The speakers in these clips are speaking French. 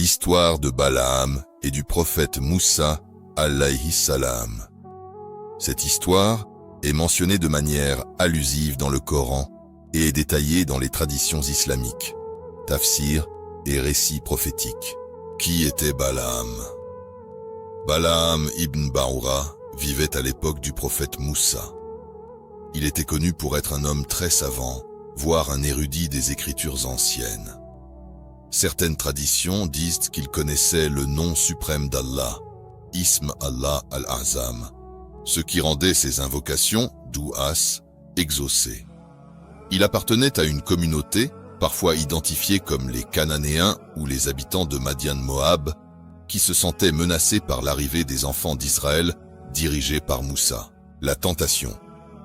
L'histoire de Balaam et du prophète Moussa, alayhi salam. Cette histoire est mentionnée de manière allusive dans le Coran et est détaillée dans les traditions islamiques, tafsir et récits prophétiques. Qui était Balaam? Balaam ibn Baoura vivait à l'époque du prophète Moussa. Il était connu pour être un homme très savant, voire un érudit des écritures anciennes. Certaines traditions disent qu'il connaissait le nom suprême d'Allah, Ism Allah al-Azam, ce qui rendait ses invocations, douas, exaucées. Il appartenait à une communauté, parfois identifiée comme les Cananéens ou les habitants de Madian Moab, qui se sentaient menacés par l'arrivée des enfants d'Israël, dirigés par Moussa. La tentation.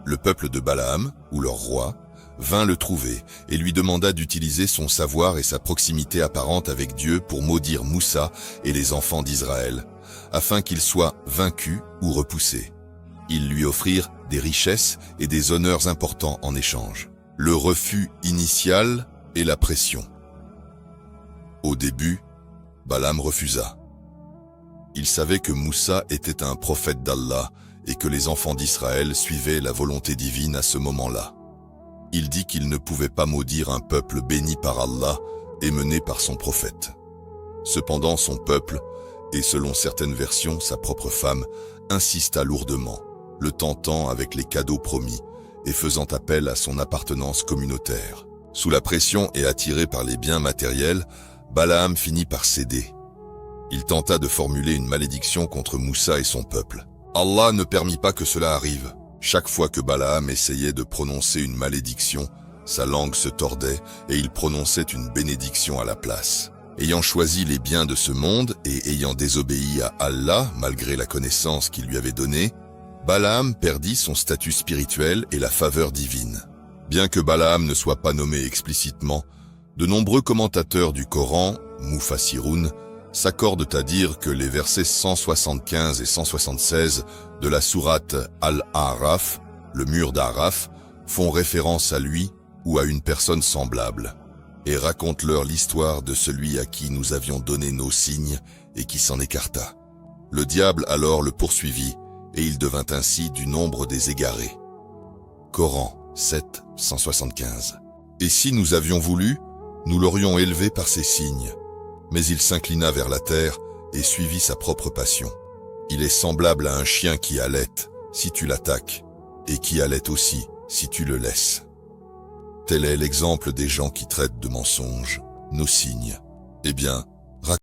Le peuple de Balaam, ou leur roi, vint le trouver et lui demanda d'utiliser son savoir et sa proximité apparente avec Dieu pour maudire Moussa et les enfants d'Israël, afin qu'ils soient vaincus ou repoussés. Ils lui offrirent des richesses et des honneurs importants en échange. Le refus initial et la pression. Au début, Balaam refusa. Il savait que Moussa était un prophète d'Allah et que les enfants d'Israël suivaient la volonté divine à ce moment-là. Il dit qu'il ne pouvait pas maudire un peuple béni par Allah et mené par son prophète. Cependant, son peuple, et selon certaines versions, sa propre femme, insista lourdement, le tentant avec les cadeaux promis et faisant appel à son appartenance communautaire. Sous la pression et attiré par les biens matériels, Balaam finit par céder. Il tenta de formuler une malédiction contre Moussa et son peuple. Allah ne permit pas que cela arrive. Chaque fois que Balaam essayait de prononcer une malédiction, sa langue se tordait et il prononçait une bénédiction à la place. Ayant choisi les biens de ce monde et ayant désobéi à Allah malgré la connaissance qu'il lui avait donnée, Balaam perdit son statut spirituel et la faveur divine. Bien que Balaam ne soit pas nommé explicitement, de nombreux commentateurs du Coran, Mufassiroun, s'accordent à dire que les versets 175 et 176 de la sourate Al-A'raf, le mur d'Araf, font référence à lui ou à une personne semblable, et racontent leur l'histoire de celui à qui nous avions donné nos signes et qui s'en écarta. Le diable alors le poursuivit, et il devint ainsi du nombre des égarés. Coran 7, 175. Et si nous avions voulu, nous l'aurions élevé par ses signes. Mais il s'inclina vers la terre et suivit sa propre passion. Il est semblable à un chien qui halète si tu l'attaques, et qui halète aussi si tu le laisses. Tel est l'exemple des gens qui traitent de mensonges nos signes. Eh bien,